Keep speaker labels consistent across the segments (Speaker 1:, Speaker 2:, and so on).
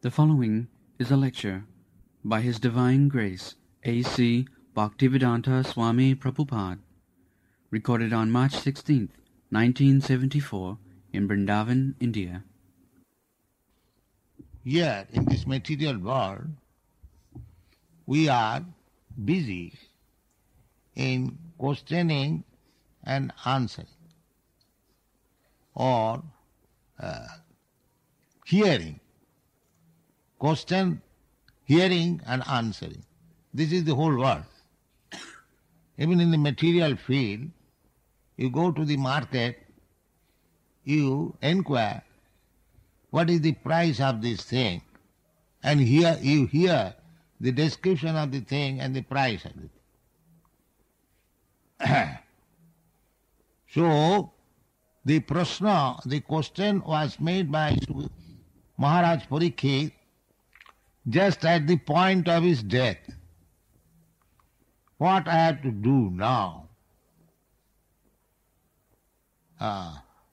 Speaker 1: The following is a lecture by His Divine Grace A.C. Bhaktivedanta Swami Prabhupada, recorded on March 16th, 1974, in Vrindavan, India.
Speaker 2: Here, in this material world, we are busy in questioning and answering, or hearing. Question, hearing and answering. This is the whole world. Even in the material field, you go to the market, you inquire what is the price of this thing, and here you hear the description of the thing and the price of it. So, the prashna, the question was made by Maharaj Parikshit just at the point of his death. What I have to do now?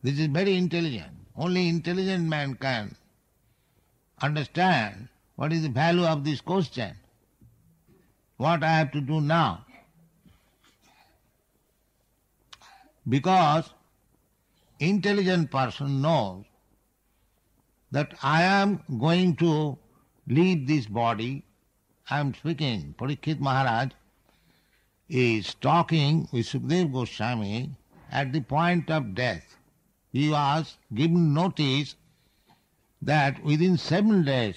Speaker 2: This is very intelligent. Only intelligent man can understand what is the value of this question. What I have to do now? Because intelligent person knows that I am going to leave this body. I am speaking. Parikshit Maharaj is talking with Sukadeva Goswami at the point of death. He was given notice that within 7 days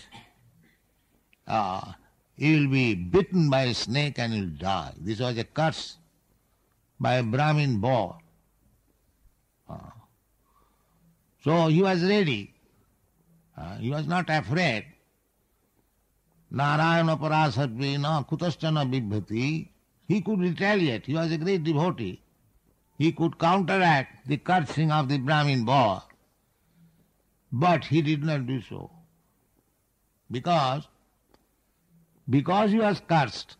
Speaker 2: he will be bitten by a snake and he will die. This was a curse by a Brahmin boy. So he was ready. He was not afraid. Narayana parasarvena kutaschana bibhati. He could retaliate. He was a great devotee. He could counteract the cursing of the Brahmin boy. But he did not do so. Because he was cursed,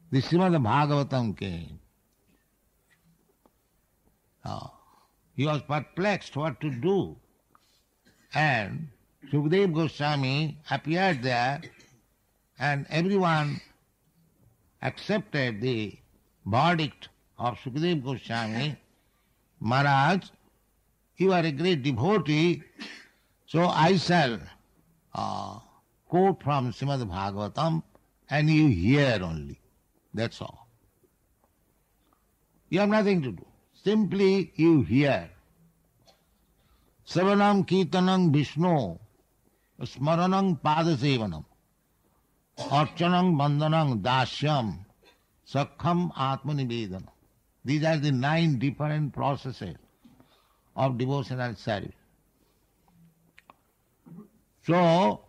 Speaker 2: the Srimad Bhagavatam came. He was perplexed what to do. And Sukadeva Goswami appeared there, and everyone accepted the verdict of Sukadeva Goswami. Maharaj, you are a great devotee, so I shall quote from Srimad Bhagavatam, and you hear only. That's all. You have nothing to do. Simply you hear. Savanam Kirtanam Vishnu, Smaranam Padasevanam, Archanam Bandhanam Dasyam, Sakham Atmanivedanam. These are the 9 different processes of devotional service. So,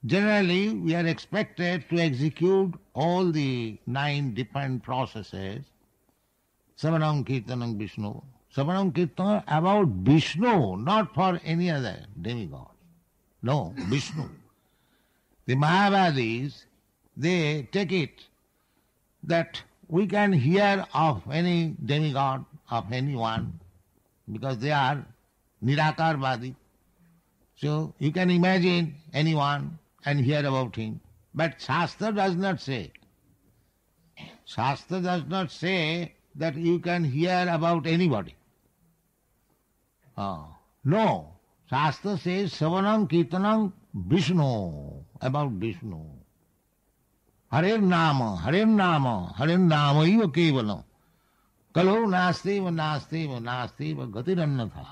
Speaker 2: generally we are expected to execute all the 9 different processes. Savanam Kirtanam Vishnu. Savanam Kirtanam about Vishnu, not for any other demigod. No, Vishnu. The Mayavadis, they take it that we can hear of any demigod, of anyone, because they are Nirakarvadi. So you can imagine anyone and hear about him. But Shastra does not say. Shastra does not say that you can hear about anybody. No. Shastra says Savanam Kirtanam Vishnu, about Vishnu. Harer Nama, Harer Nama, Harer Nama eva kevalam. Kalo nasteva, nasteva, nasteva, gatirannatha.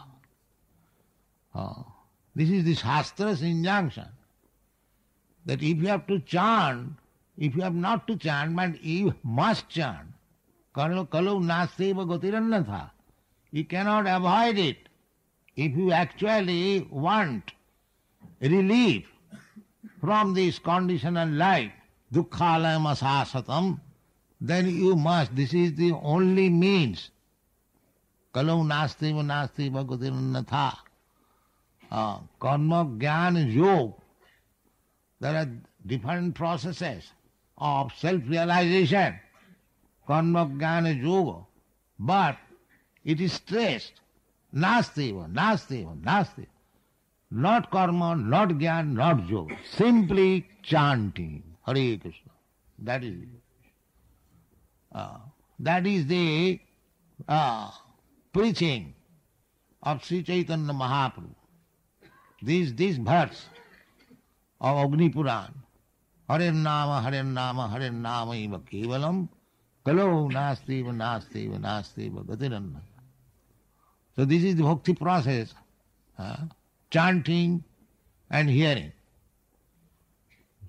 Speaker 2: This is the Shastra's injunction. That if you have to chant, if you have not to chant, but you must chant. Kalo nasteva, gatirannatha. You cannot avoid it. If you actually want relief from this conditional life, dukkhalayam asasatam, then you must. This is the only means. Kalau nastiva nastiva gatirannatha. Karma, jnana, yoga. There are different processes of self-realization. Karma, jnana, yoga. But it is stressed. Nastiva, nastiva, nastiva. not karma, not jnana, not yoga, simply chanting Hare Krishna. That is it. That is the preaching of Sri Chaitanya Mahaprabhu. This verse of Agni Puran, Hare Nama, Hare Nama, Hare Nama iva kevalam, kalo nasti va nasti va nasti va gatiranna. So this is the bhakti process, chanting and hearing.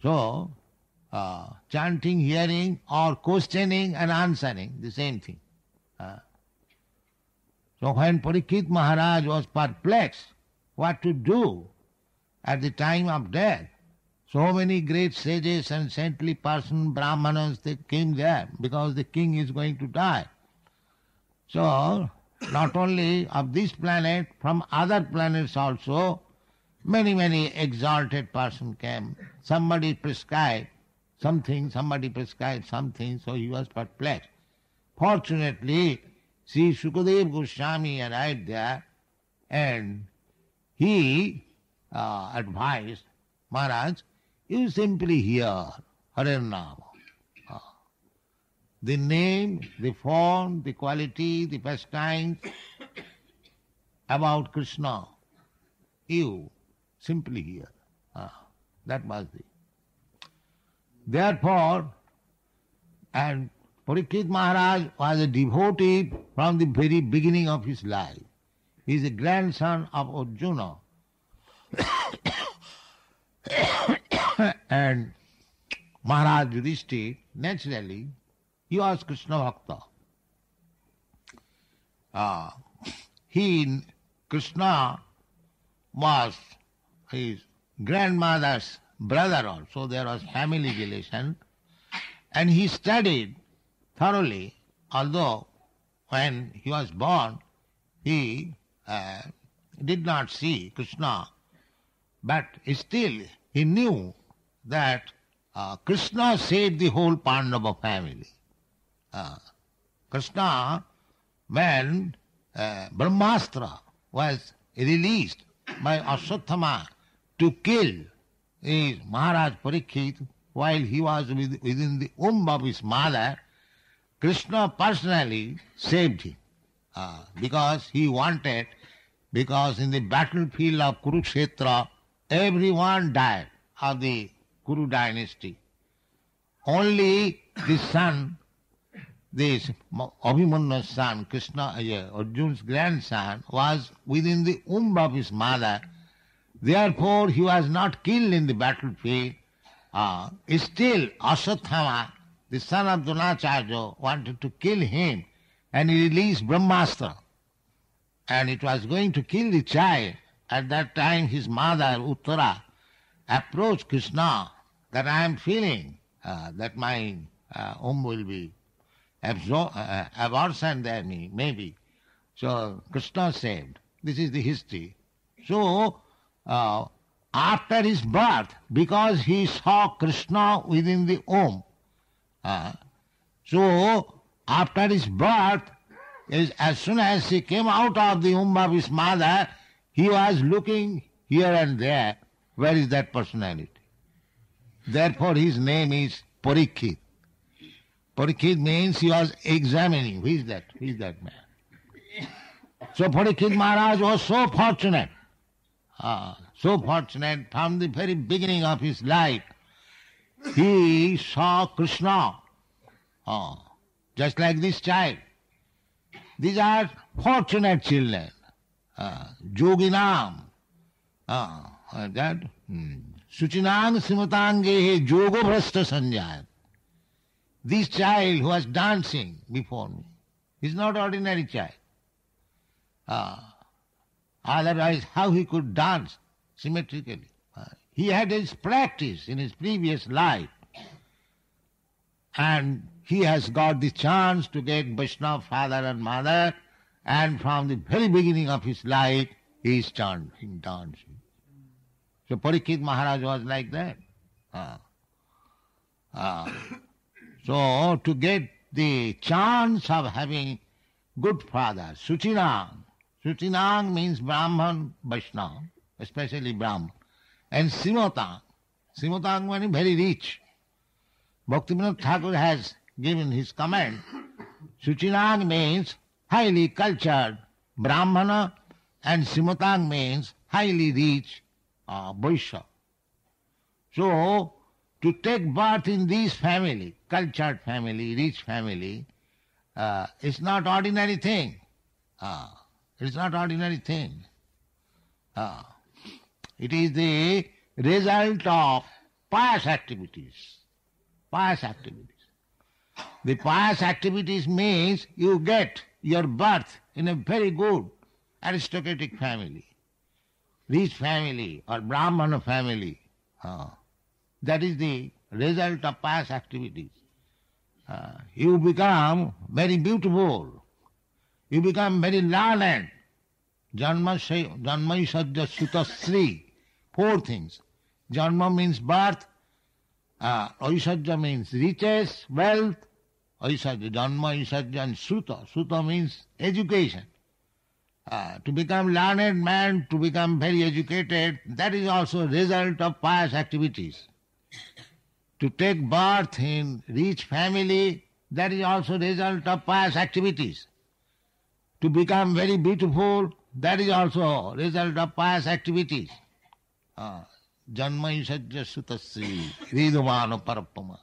Speaker 2: So, chanting, hearing or questioning and answering, the same thing. So when Parikshit Maharaj was perplexed what to do at the time of death, so many great sages and saintly persons, brahmanas, they came there because the king is going to die. So, not only of this planet, from other planets also, many exalted persons came. Somebody prescribed something, so he was perplexed. Fortunately, Sri Sukadeva Goswami arrived there and he advised, Maharaj, you simply hear Hare Nama. The name, the form, the quality, the pastimes about Krishna, you simply hear. That was it. Therefore, and Parikshit Maharaj was a devotee from the very beginning of his life. He is a grandson of Arjuna. And Maharaj Yudhishthira, naturally, he was Krishna Bhakta. Krishna was his grandmother's brother also, there was family relation, and he studied thoroughly, although when he was born, he did not see Krishna, but still he knew that Krishna saved the whole Pandava family. Krishna, when Brahmastra was released by Ashwatthama to kill his Maharaj Parikshit while he was within the womb of his mother, Krishna personally saved him because he wanted, because in the battlefield of Kurukshetra, everyone died of the Kuru dynasty. Only the son, this Abhimannu's son, Krishna, Arjuna's grandson, was within the womb of his mother. Therefore, he was not killed in the battlefield. Still, Ashwatthama, the son of Dronacharya, wanted to kill him, and he released Brahmastra. And it was going to kill the child. At that time, his mother, Uttara, approached Krishna that I am feeling that my womb will be abortion there, maybe. So Krishna saved. This is the history. So, after his birth, because he saw Krishna within the womb, so after his birth, as soon as he came out of the womb of his mother, he was looking here and there, where is that personality? Therefore his name is Parikshit. Parikshit means he was examining, who is that man? So Parikshit Maharaj was so fortunate from the very beginning of his life. He saw Krishna, just like this child. These are fortunate children, yoginam, suchinang simatangehe yoga bhrasta sanjayat. This child who was dancing before me is not ordinary child. Otherwise, how he could dance symmetrically? He had his practice in his previous life, and he has got the chance to get Vaishnava father and mother, and from the very beginning of his life, he is chanting, dancing. So Parikshit Maharaj was like that. So to get the chance of having good father, Suchinang. Suchinang means Brahman, Vaishnava. especially Brahman. And Simotang. Simotang means very rich. Bhaktivinoda Thakur has given his comment. Suchinang means highly cultured Brahmana, and Simotang means highly rich Vaishya. So, to take birth in this family, cultured family, rich family, it's not ordinary thing. It's not ordinary thing. It is the result of pious activities. Pious activities. The pious activities means you get your birth in a very good aristocratic family, rich family or Brahmana family. That is the result of pious activities. You become very beautiful. You become very learned. Janmaisajya sutasri. 4 things. Janma means birth. Aisajya means riches, wealth. Aisajya, Janma, Aisajya and Suta. Suta means education. To become learned man, to become very educated, that is also a result of pious activities. To take birth in rich family, that is also a result of pious activities. To become very beautiful, that is also a result of pious activities. Janma Isajya Sutasri, Ridumana Parapama.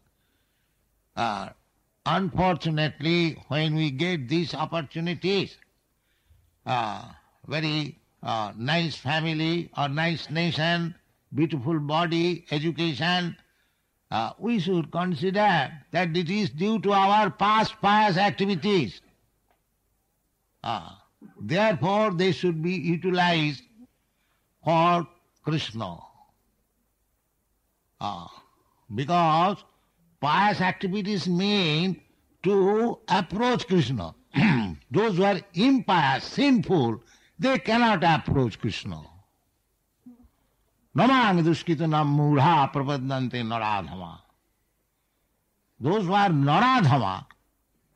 Speaker 2: Unfortunately, when we get these opportunities, very nice family or nice nation, beautiful body, education, we should consider that it is due to our past pious activities. Therefore, they should be utilized for Krishna. Because pious activities mean to approach Krishna. Those who are impious, sinful, they cannot approach Krishna. Namang dushkitanam mudha prapadante naradhama. Those who are naradhama,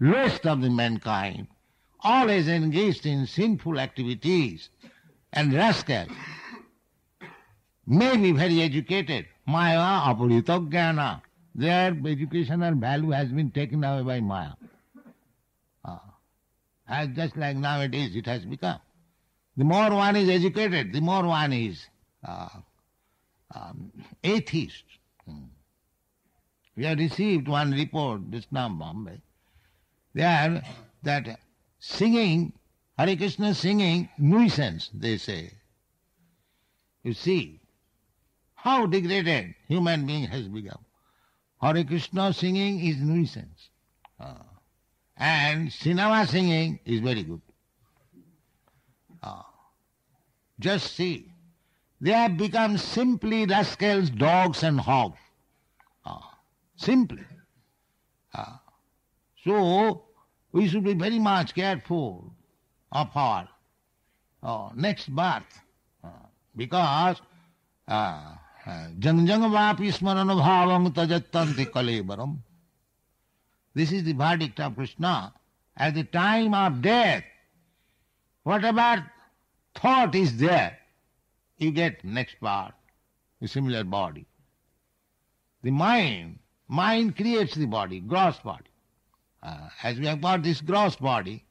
Speaker 2: lowest of the mankind, always engaged in sinful activities and rascals, may be very educated. Maya apurita jnana. Their educational value has been taken away by Maya. As just like nowadays it has become. The more one is educated, the more one is atheist. We have received one report just now in Bombay. There, that singing, Hare Krishna singing, nuisance, they say. You see, how degraded human being has become. Hare Krishna singing is nuisance. And cinema singing is very good. Just see, they have become simply rascals, dogs and hogs. Simply. So, we should be very much careful of our next birth. Because janjangavapi smarana bhavang tajattanti kalevaram. This is the verdict of Krishna. At the time of death, whatever thought is there, you get next birth, a similar body. The mind creates the body, gross body. As we have got this gross body,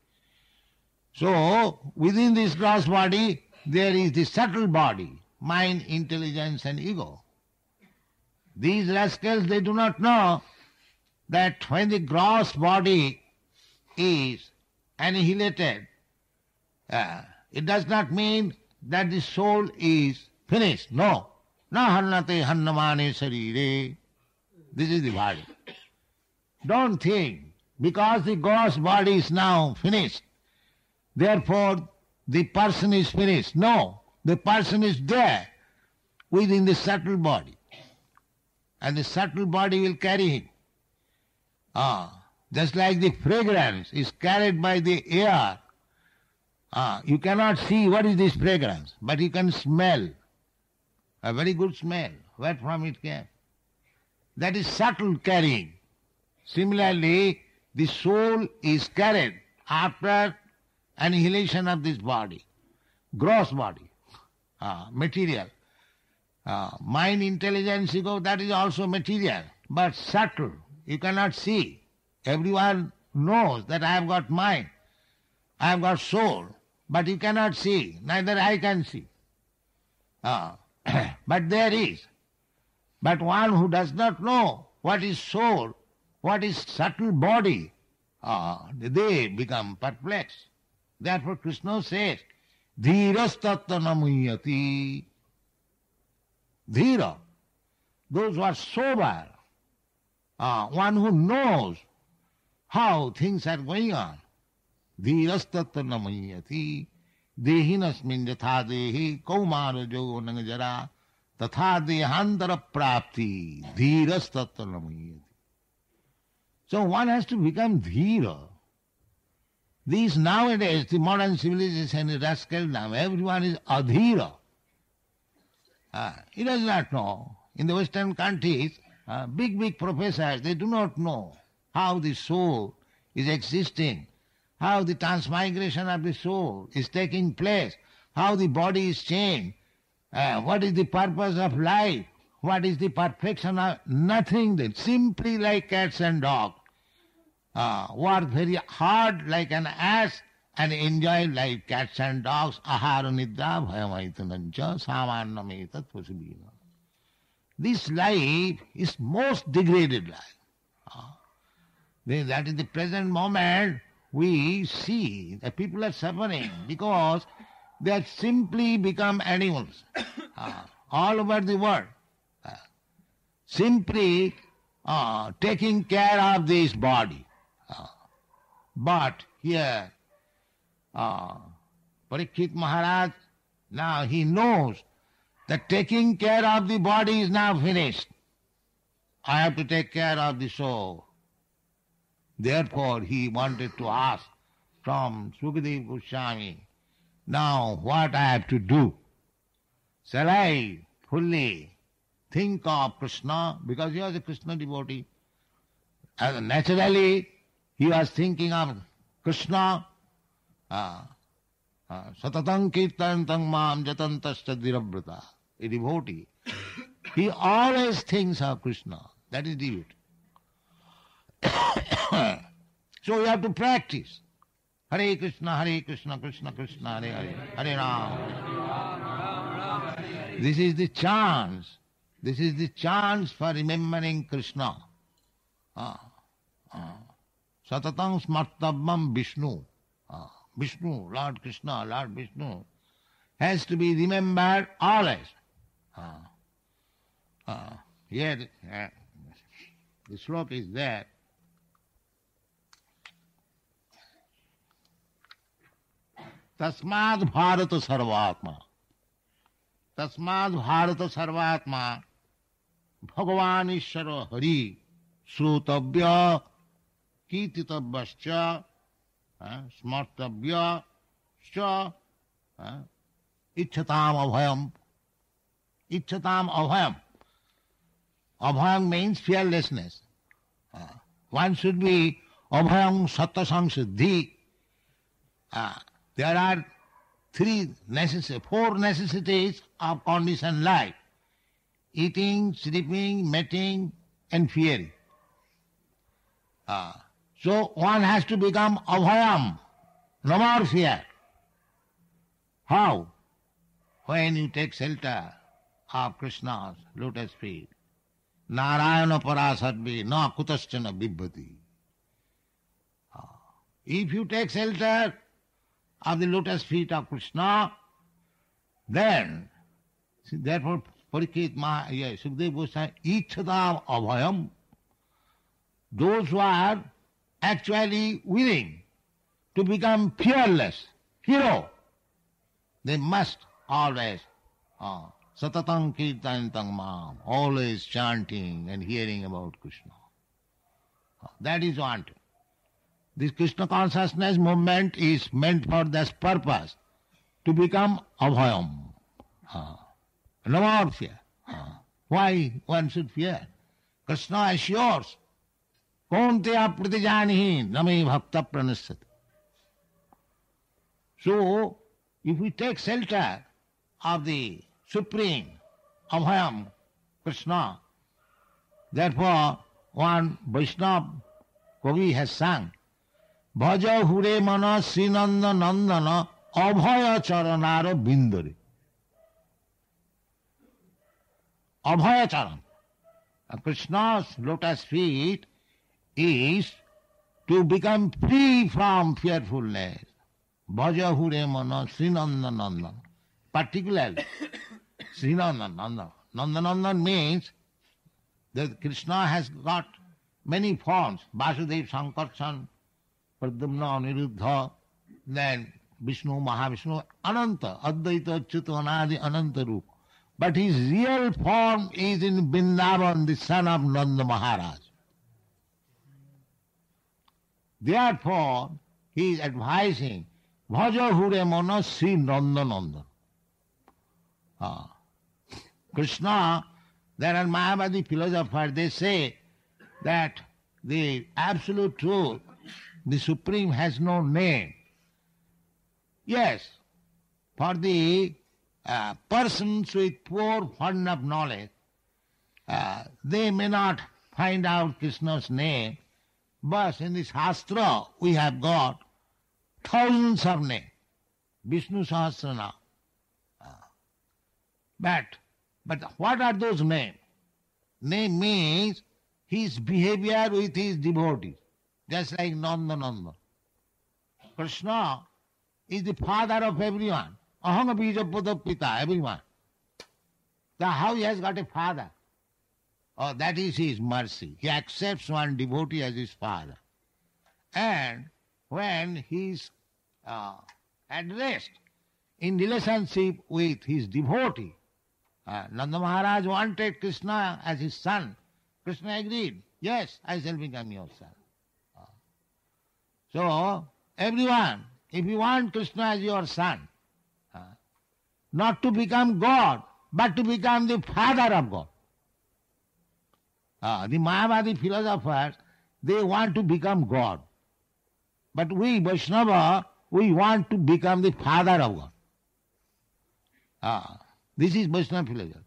Speaker 2: so within this gross body there is the subtle body, mind, intelligence and ego. These rascals, they do not know that when the gross body is annihilated, it does not mean that the soul is finished. No. Na hannate hannamane sarire. This is the body. Don't think, because the gross body is now finished, therefore the person is finished. No. The person is there within the subtle body. And the subtle body will carry him. Just like the fragrance is carried by the air. You cannot see what is this fragrance, but you can smell. A very good smell. Where from it came? That is subtle carrying. Similarly, the soul is carried after annihilation of this body, gross body. material. Mind, intelligence, ego, that is also material, but subtle. You cannot see. Everyone knows that I have got mind, I have got soul, but you cannot see, neither I can see. But there is. But one who does not know what is soul, what is subtle body, they become perplexed. Therefore Krishna says, Dhiras tattva namuyati. Dhira, those who are sober, one who knows how things are going on. Dhiras tattva namuyati. Dehinasmin yatha dehi kaumara jogo nangajara tatha dehantara prapti. Dhiras tattva namuyati. So one has to become dhira. These nowadays, the modern civilization is rascal now. Everyone is adhira. He does not know. In the Western countries, big professors, they do not know how the soul is existing, how the transmigration of the soul is taking place, how the body is changed, what is the purpose of life, what is the perfection of nothing. They simply like cats and dogs. Work very hard like an ass and enjoy like cats and dogs. Ahara nidra bhayamaitanancha samannamaitat pasubhina. This life is most degraded life. That in the present moment we see that people are suffering because they have simply become animals all over the world. Simply taking care of this body. But here, Parikshit Maharaj, now he knows that taking care of the body is now finished. I have to take care of the soul. Therefore he wanted to ask from Sukadeva Goswami, now what I have to do? Shall I fully think of Krishna? Because he was a Krishna devotee. And naturally, he was thinking of Krishna. Satatam kirtantam mam jatantascha dhirabrata. A devotee. He always thinks of Krishna. That is devotee. So you have to practice. Hare Krishna, Krishna Krishna, Hare Hare, Hare Rama. This is the chance. This is the chance for remembering Krishna. Satatam smartabam Vishnu. Vishnu, Lord Krishna, Lord Vishnu, has to be remembered always. Here, the sloka is there. Tasmad Bharata Sarvatma. Tasmad Bharata Sarvatma. Bhagavan Ishvara Hari. Srutavya Kirtitavascha. Smartavya Scha. Ichchatam Abhayam. Ichchatam Abhayam. Abhayam means fearlessness. One should be Abhayam Satta Samsiddhi. There are four necessities of conditioned life. Eating, sleeping, mating and fearing. So one has to become abhayam, no more fear. How? When you take shelter of Krishna's lotus feet. Narayana parasarvi na kutaschana bibbhati. If you take shelter of the lotus feet of Krishna, then, therefore, Parikshit Maharaj, Sukadeva Goswami, Ichchatam Abhayam, those who are actually willing to become fearless, hero, they must always Satatam Kirtantam Mam, always chanting and hearing about Krishna. That is wanted. This Krishna consciousness movement is meant for this purpose, to become abhayam. No more fear. Why one should fear? Krishna assures, Konteya pratijanihi nami bhakta pranasati. So, if we take shelter of the Supreme, Abhayam, Krishna. Therefore, one Vaishnava Kavi has sung, Bhaja hure mana Srinanda Nandana Abhaya Charanara Bindare. Abhaya Charan. Krishna's lotus feet is to become free from fearfulness. Bhaja hure mana Srinanda Nandana. Particularly, Srinanda Nandana. Nandanandan means that Krishna has got many forms. Vasudeva, Sankarshan, Pradyumna, Aniruddha, then Vishnu, Mahavishnu, Ananta, Advaita, Achyuta, Anadi, Ananta Rupa. But his real form is in Vrindavan, the son of Nanda Maharaj. Therefore, he is advising, Bhaja hure mana Sri Nanda Nanda. Krishna, there are Mayavadi philosophers, they say that the absolute truth, the Supreme, has no name. Yes, for the persons with poor fund of knowledge, they may not find out Krishna's name, but in the Shastra we have got thousands of names. Vishnu Sahasrana. But what are those names? Name means his behavior with his devotees, just like Nanda Nanda. Krishna is the father of everyone. Aham bija pada pita, everyone. So how he has got a father? Oh, that is his mercy. He accepts one devotee as his father. And when he is addressed in relationship with his devotee, Nanda Maharaj wanted Krishna as his son. Krishna agreed, yes, I shall become your son. So, everyone, if you want Krishna as your son, not to become God, but to become the father of God. The Mayavadi philosophers, they want to become God. But we, Vaishnava, we want to become the father of God. This is Vaishnava philosophy.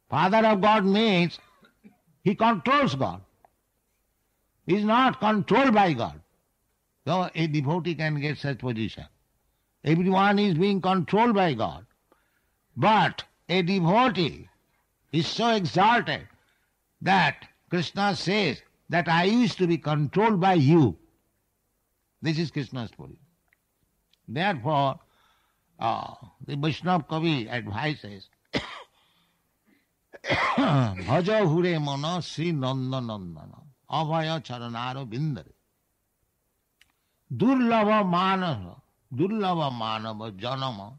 Speaker 2: Father of God means he controls God. He is not controlled by God. So a devotee can get such position. Everyone is being controlled by God. But a devotee is so exalted that Krishna says that I used to be controlled by you. This is Krishna's position. Therefore, the Vaishnava Kavi advises, Bhaja hure mana Sri Nanda Nandana Abhaya Charanara Bindare Durlava Manava Janama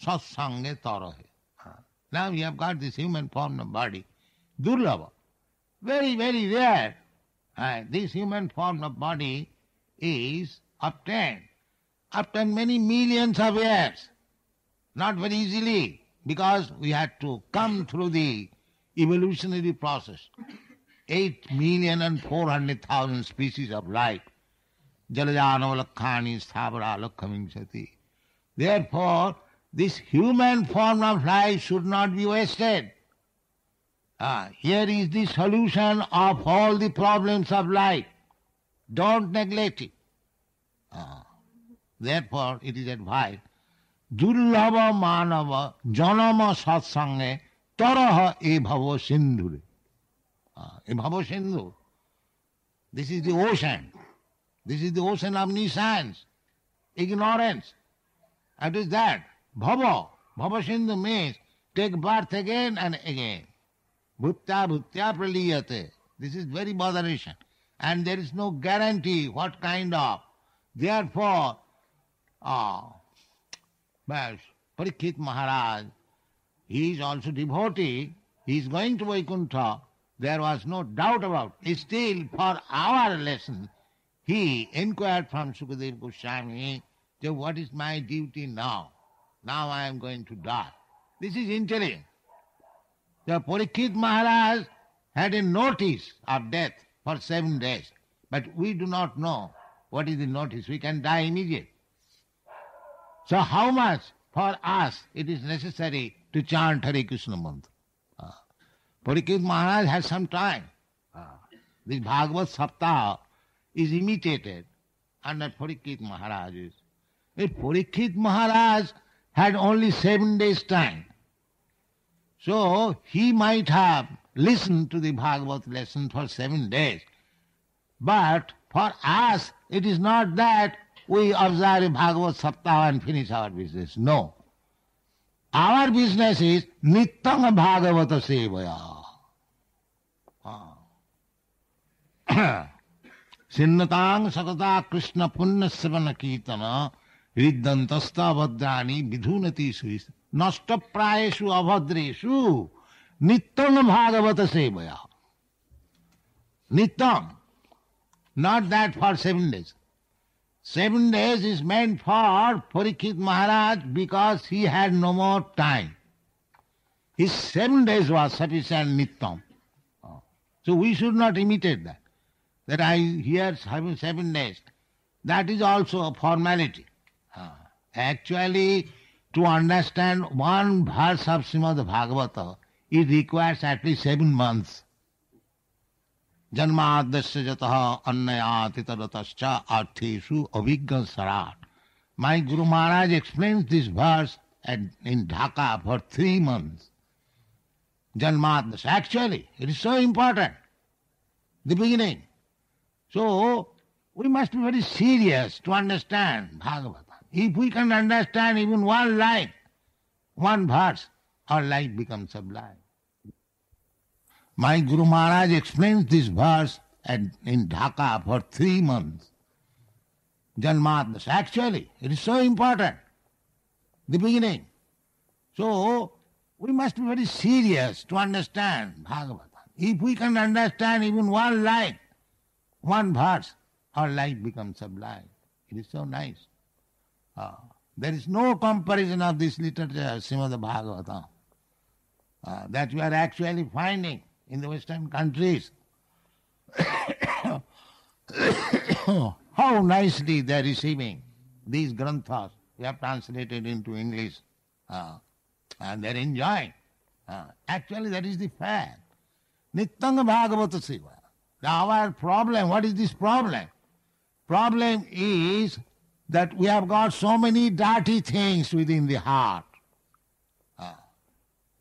Speaker 2: Satsange Tarahe. Now we have got this human form of body. Durlava. Very, very rare. This human form of body is obtained after many millions of years. Not very easily, because we had to come through the evolutionary process. 8,400,000 species of life. Jalajana Lakhani Sthavara Lakhamimsati. Therefore, this human form of life should not be wasted. Here is the solution of all the problems of life. Don't neglect it. Therefore, it is advised, Durlava Manava Janama Satsange Taraha E Bhava Sindhure. E Bhava Sindhu. This is the ocean. This is the ocean of omniscience, ignorance. What is that? Bhava. Bhava Sindhu means take birth again and again. Bhutya bhutya praliyate. This is very botheration. And there is no guarantee what kind of. Therefore, Parikshit Maharaj, he is also devotee, he is going to Vaikuntha, there was no doubt about it. Still, for our lesson, he inquired from Sukadeva Goswami, what is my duty now? Now I am going to die. This is intelligence. So Parikshit Maharaj had a notice of death for 7 days, but we do not know what is the notice. We can die immediately. So how much for us it is necessary to chant Hare Krishna mantra. Parikshit Maharaj has some time. This Bhagavad Saptaha is imitated under Parikshit Maharaj. If Parikshit Maharaj had only 7 days time, so he might have listened to the Bhagavad lesson for 7 days. But for us, it is not that we observe a Bhagavad Saptaha and finish our business. No. Our business is Nityam Bhagavata Sevaya. Sinnatang Sakata Krishna Punna Savana Kirtana Riddantasta Vadrani Vidhunati Suis Nasta Praeshu Avadreshu Nityam Bhagavata Sevaya. Nityam. Not that for 7 days. 7 days is meant for Parikshit Maharaj because he had no more time. His 7 days was sufficient Nityam. So we should not imitate that. That I hear having 7 days. That is also a formality. Actually, to understand one verse of Srimad Bhagavata, it requires at least 7 months. Janmadasya jataha annayati tadatascha artheshu avigga sarat. My Guru Maharaj explains this verse in Dhaka for 3 months. Janmadasya. Actually, it is so important. The beginning. So, we must be very serious to understand Bhagavata. If we can understand even one line, one verse, our life becomes sublime. My Guru Maharaj explains this verse in Dhaka for 3 months. Janmadasya. Actually, it is so important. The beginning. So, we must be very serious to understand Bhagavata. If we can understand even one line, one verse, our life becomes sublime. It is so nice. There is no comparison of this literature, Srimad Bhagavatam, that we are actually finding in the Western countries. How nicely they are receiving these granthas. We have translated into English, and they are enjoying. Actually, that is the fact. Nityam Bhagavata Seva. Our problem, what is this problem? Problem is that we have got so many dirty things within the heart.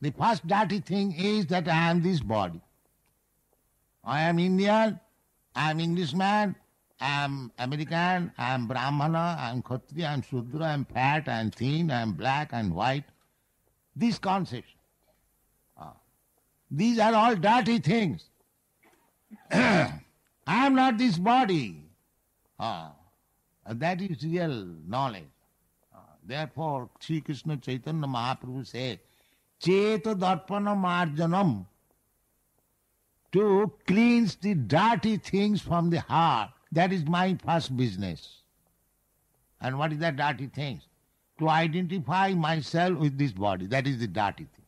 Speaker 2: The first dirty thing is that I am this body. I am Indian, I am Englishman, I am American, I am Brahmana, I am Kshatriya, I am Shudra, I am fat, I am thin, I am black and white. These concepts. These are all dirty things. I am not this body. That is real knowledge. Therefore, Sri Krishna Chaitanya Mahaprabhu says, Cheta Darpana Marjanam, to cleanse the dirty things from the heart. That is my first business. And what is that dirty things? To identify myself with this body. That is the dirty things.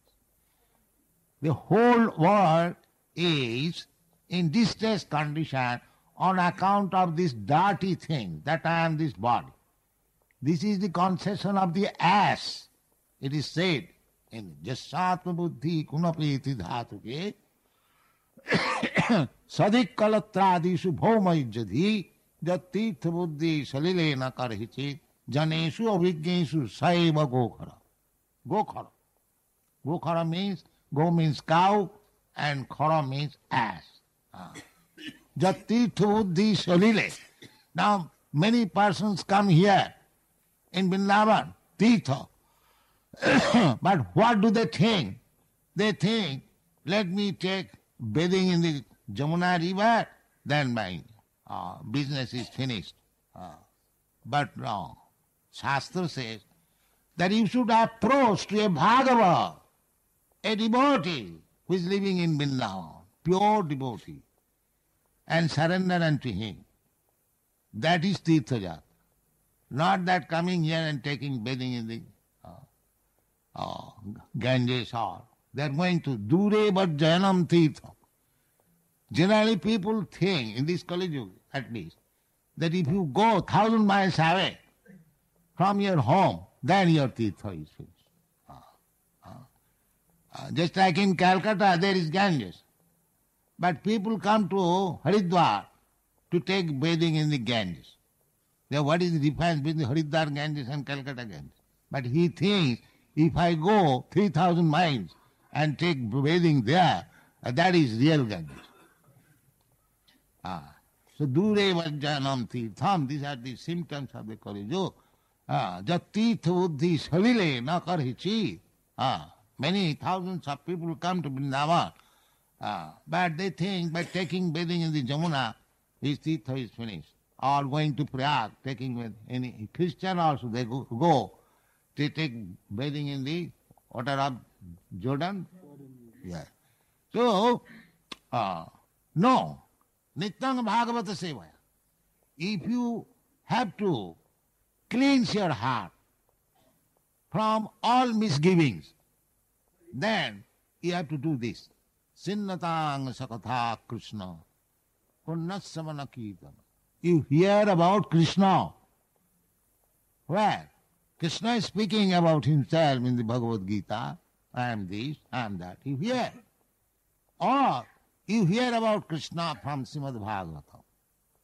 Speaker 2: The whole world is in distress condition on account of this dirty thing, that I am this body. This is the concession of the ass. It is said in Jasatma Buddhi Kunapeti Dhatuke Sadik Kalatradishu Bhaumayjadhi Jatirtha Buddhi Salilena Karhichit Janeshu Avigneshu Saiva Gokhara. Gokhara. Gokhara means, go means cow and khara means ass. Jatirtha Buddhi Salile. Now many persons come here in Vrindavan, Tirtha. But what do they think? They think, let me take bathing in the Jamuna river, then my business is finished. But no. Shastra says that you should approach to a Bhagava, a devotee who is living in Vrindavan, pure devotee, and surrender unto him. That is Tirthajat. Not that coming here and taking bathing in the Ganges or they are going to Dure but Janam Tirtha. Generally people think, in this Kali Yuga at least, that if you go 1,000 miles away from your home then your tirtha is finished. Just like in Calcutta, there is Ganges. But people come to Haridwar to take bathing in the Ganges. Now, what is the difference between Haridwar Ganges and Calcutta Ganges? But he thinks, if I go 3,000 miles and take bathing there, that is real Ganges. So, dure vajjanam tirtham, these are the symptoms of the Kali Yuga. Jat tirtha buddhi salile na karhi chi. Many thousands of people come to Vrindavan, but they think by taking bathing in the Jamuna, his tirtha is finished. Or going to Prayag, taking with any Christian also, they go to take bathing in the water of Jordan. Yeah. So, no. Nityang Bhagavata Sevaya. If you have to cleanse your heart from all misgivings, then you have to do this. Sinnatang sakatha Krishna. Punnassamana kirtana. You hear about Krishna. Where? Krishna is speaking about himself in the Bhagavad Gita. I am this, I am that. You hear. Or you hear about Krishna from Srimad Bhagavatam.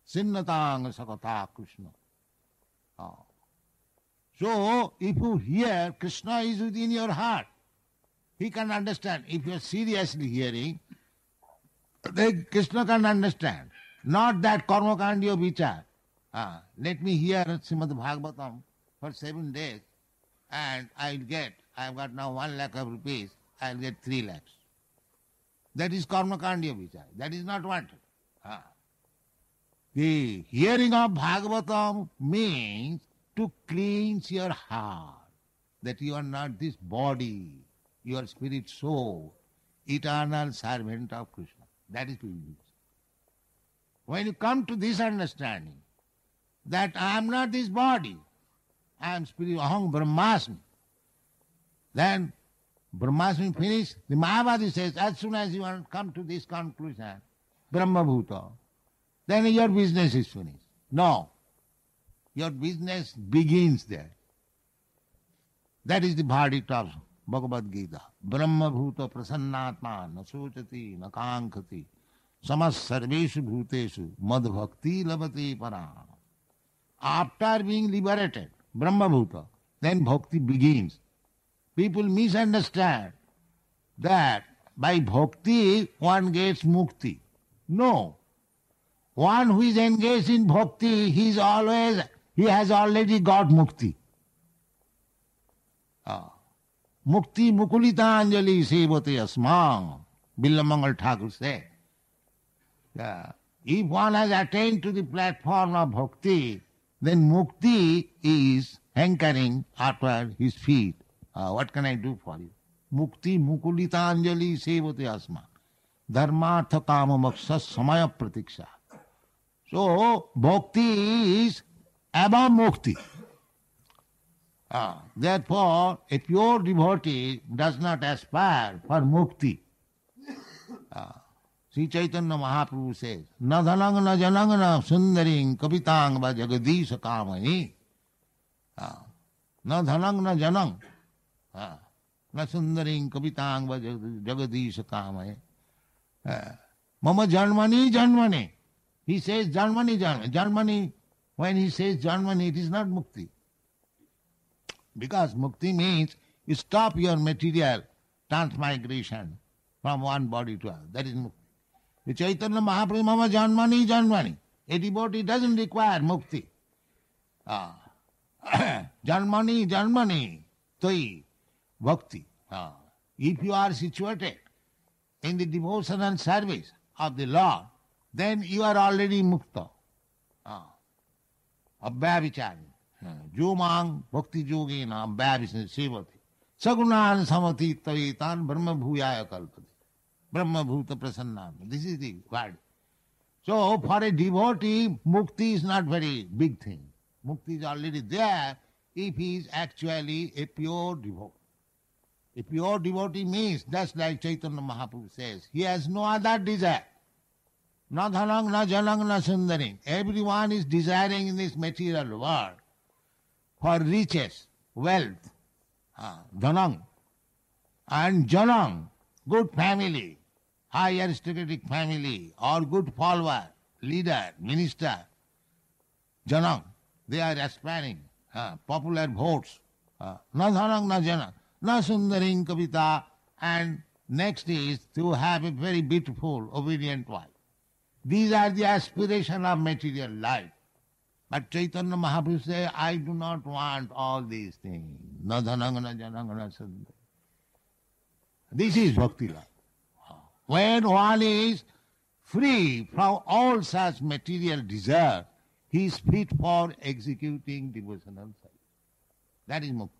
Speaker 2: Sinnatang sakatha Krishna. So, if you hear, Krishna is within your heart. He can understand. If you are seriously hearing, then Krishna can understand. Not that karmakandiya vichar. Let me hear Srimad Bhagavatam for 7 days and I've got now 1 lakh of rupees, I'll get 3 lakhs. That is karmakandiya vichar. That is not wanted. The hearing of Bhagavatam means to cleanse your heart, that you are not this body, you are spirit soul, eternal servant of Krishna. That is pilgrimage. When you come to this understanding, that I am not this body, I am spirit, aham brahmasmi, then brahmasmi finished. The Mahabharata says, as soon as you come to this conclusion, Brahma Bhuta, then your business is finished. No. Your business begins there. That is the verdict of Bhagavad Gita. Brahma Bhuta prasannatma na sochati na kankati samas sarveshu bhuteshu mad bhakti labati para. After being liberated, Brahma Bhuta, then bhakti begins. People misunderstand that by bhakti one gets mukti. No. One who is engaged in bhakti, he has already got mukti. Mukti mukulita anjali sevate asma, Billamangal Thakur said. If one has attained to the platform of bhakti, then mukti is hankering after his feet. What can I do for you? Mukti mukulita anjali sevate asma. Dharmartha kama moksha samaya pratiksha. So, bhakti is above mukti. Therefore, a pure devotee does not aspire for mukti. Sri Chaitanya Mahaprabhu says, na dhanang na janang na sundaring kapitang va jagadisha kamani. Na dhanang na janang na sundaring kapitang va jagadisha kamani. Mama janmani janmani. He says janmani janmani. Janmani, when he says janmani, it is not mukti. Because mukti means you stop your material transmigration from one body to another. That is mukti. The Chaitanya Mahaprabhu Mama Janmani Janmani. A devotee doesn't require mukti. Janmani Janmani Toi Bhakti. If you are situated in the devotion and service of the Lord, then you are already mukta. Abhaya vichari. Jumang bhakti yogena abhaya sevati. Sagunan samati tavitan brahma bhuyaya kalpati. Brahma bhuta prasannami. This is the word. So for a devotee, mukti is not very big thing. Mukti is already there if he is actually a pure devotee. A pure devotee means, just like Chaitanya Mahaprabhu says, he has no other desire. Na dhanang, na janang, na sundaring. Everyone is desiring in this material world for riches. wealth, dhanam, and janam, good family, high aristocratic family, or good follower, leader, minister, janam, they are aspiring, popular votes, na dhanam, na janam, na sundaring kavita, and next is to have a very beautiful, obedient wife. These are the aspiration of material life. But Chaitanya Mahaprabhu says, I do not want all these things. Na dhanam, na janam, na sundaring. This is bhakti life. When one is free from all such material desire, he is fit for executing devotional service. That is mukti.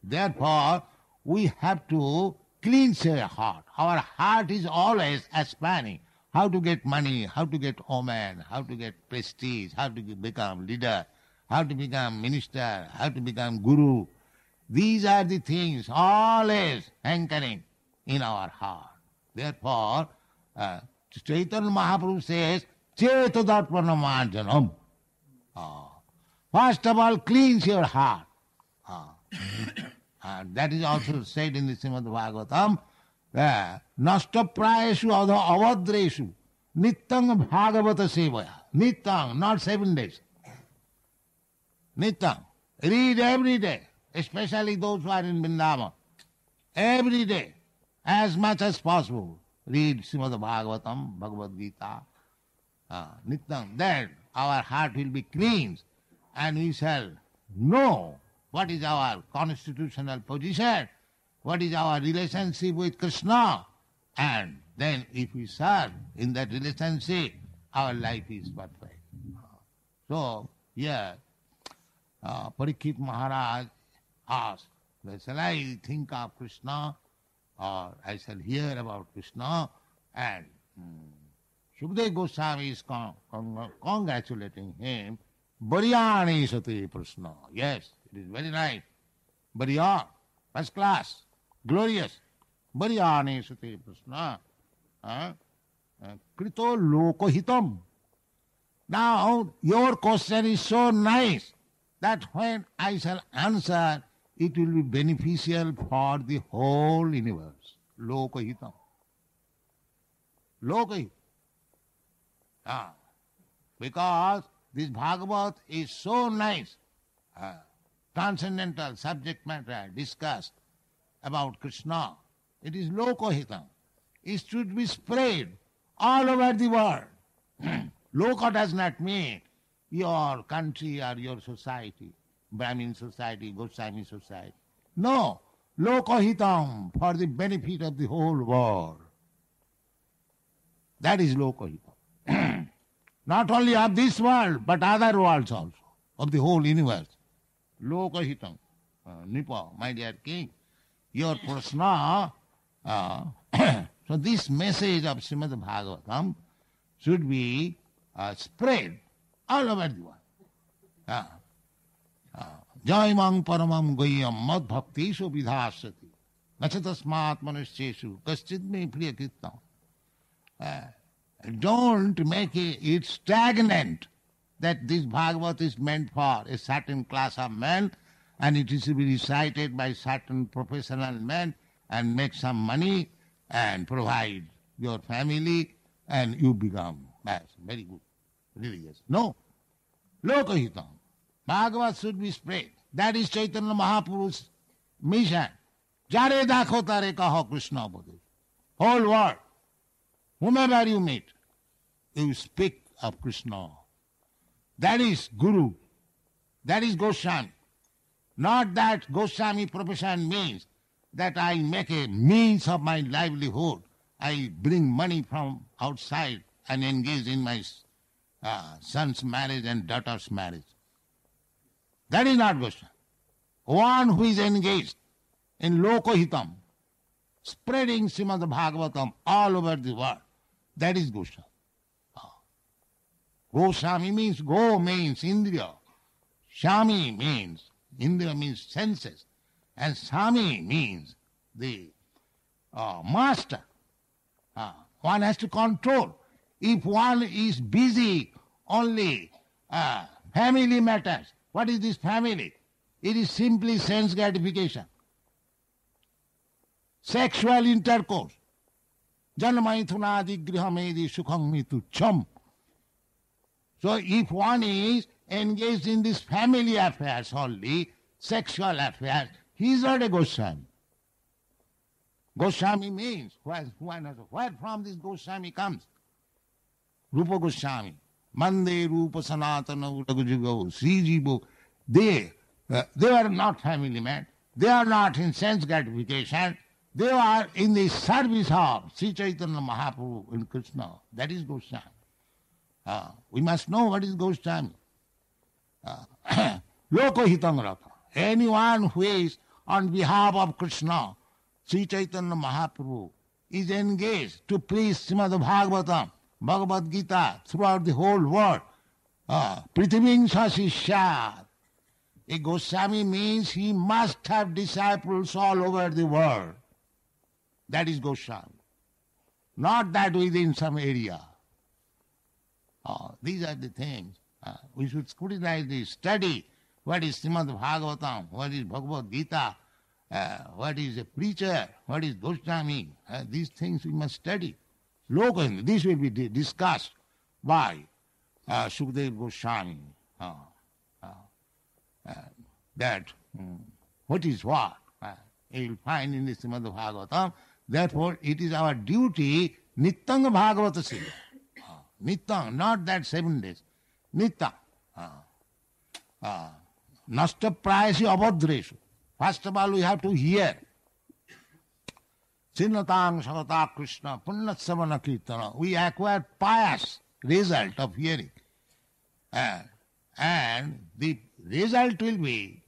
Speaker 2: Therefore, we have to cleanse our heart. Our heart is always aspiring how to get money, how to get woman, how to get prestige, how to become leader, how to become minister, how to become guru. These are the things always hankering in our heart. Therefore, Chaitanya Mahaprabhu says, Cetadarpana marjanam. First of all, cleanse your heart. And that is also said in the Srimad Bhagavatam, Nasta prayeshu adha avadreshu nityang bhagavata sevaya. Nityang, not 7 days. Nityang. Read every day, especially those who are in Vrindavan. Every day, as much as possible, read Srimad Bhagavatam, Bhagavad Gita, Nityam. Then our heart will be cleansed and we shall know what is our constitutional position, what is our relationship with Krishna, and then if we serve in that relationship, our life is perfect. So, here, Parikshit Maharaj asked, shall I think of Krishna or I shall hear about Krishna? And Shukdev Goswami is congratulating him. Baryani sati Krishna. Yes, it is very nice. Baryan, first class, glorious. Baryani sati Krishna. Krito lokohitam. Now, your question is so nice that when I shall answer, it will be beneficial for the whole universe. Lokahitam. Lokahitam. Because this Bhagavat is so nice, transcendental subject matter discussed about Krishna. It is Lokahitam. It should be spread all over the world. Loka does not mean your country or your society, Brahmin society, Goswami society. No, Lokahitam, for the benefit of the whole world. That is Lokahitam. Not only of this world, but other worlds also, of the whole universe. Lokahitam. Nipa, my dear king, your Prasna, so this message of Srimad Bhagavatam should be spread all over the world. Jaimang paramam goyam mad bhaktishu vidhasati nachatasmat manusheshu kaschid me priyakritam. Don't make it stagnant that this Bhagavat is meant for a certain class of men and it is to be recited by certain professional men and make some money and provide your family and you become very good religious. No. Lokahitam. Bhagavat should be spread. That is Chaitanya Mahaprabhu's mission. Jare dakho tare kaho Krishna Bode. Whole world. Whomever you meet, you speak of Krishna. That is Guru. That is Goswami. Not that Goswami profession means that I make a means of my livelihood. I bring money from outside and engage in my son's marriage and daughter's marriage. That is not Goswami. One who is engaged in Lokahitam, spreading Srimad Bhagavatam all over the world, that is Goswami. Goswami means go means Indriya. Shami means, Indriya means senses. And Swami means the master. One has to control. If one is busy only Family matters. What is this family? It is simply sense gratification. Sexual intercourse. Janamaithunadi grihamedi sukham mitucham. So if one is engaged in this family affairs only, sexual affairs, he is not a Goswami. Goswami means, where from this Goswami comes? Rupa Goswami. Mande Rupa Sanatana Utagujugo, Sri Jibo. They are not family men. They are not in sense gratification. They are in the service of Sri Chaitanya Mahaprabhu in Krishna. That is Goswami. We must know what is Goswami. Loko hitang rata. Anyone who is on behalf of Krishna, Sri Chaitanya Mahaprabhu, is engaged to preach Srimad Bhagavatam, Bhagavad Gita throughout the whole world. Prithiving Sasishyat. A Goswami means he must have disciples all over the world. That is Goswami. Not that within some area. These are the things. We should scrutinize this, study what is Srimad Bhagavatam, what is Bhagavad Gita, what is a preacher, what is Goswami. These things we must study. Locally, this will be discussed by Sukadeva Goswami. That what is what? You will find in the Srimad Bhagavatam. Therefore, it is our duty, Nityang Bhagavata Siddha. Nityang, not that 7 days. Nityang. Nasta prayasi abhadreshu. First of all, we have to hear. Sinnatang Sakata Krishna Punnatsavana Kirtana. We acquire pious result of hearing. And the result will be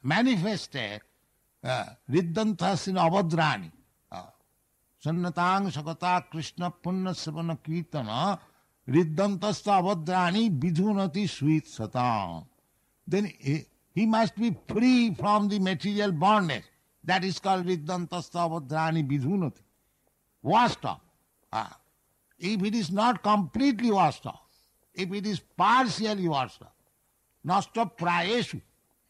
Speaker 2: manifested Riddantas in Abhadrani. Sannatang Sakata Krishna Punnatsavana Kirtana Riddantasta Abhadrani Bidhunati Sweet Satang. Then he must be free from the material bondage. That is called Riddantasta Abhadrani Bidhunati. Washed off. If it is not completely washed off, if it is partially washed off, Nasta Prayeshu.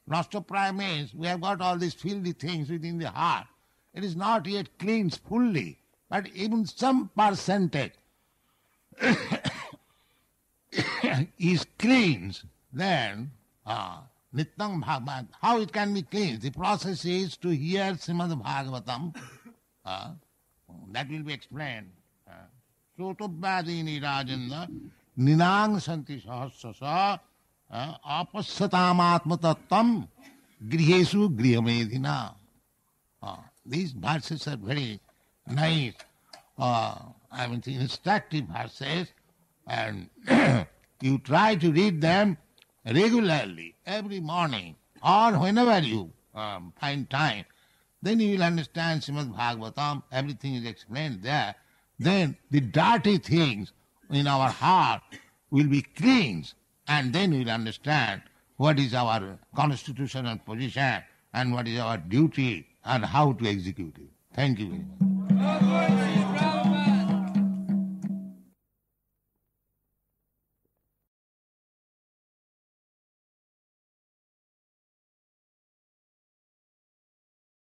Speaker 2: Nasta Praya means we have got all these filthy things within the heart. It is not yet cleansed fully, but even some percentage is cleansed, then Nityang Bhagavad. How it can be cleansed? The process is to hear Srimad Bhagavatam. That will be explained. Sotobhadini Rajendra Ninang Santi Sahasrasa Apassatam Atmatattam Grihesu Grihamedhina. These verses are very nice, instructive verses, and you try to read them regularly, every morning, or whenever you find time. Then you will understand Srimad Bhagavatam, everything is explained there. Then the dirty things in our heart will be cleansed, and then we will understand what is our constitutional position and what is our duty and how to execute it. Thank you very much.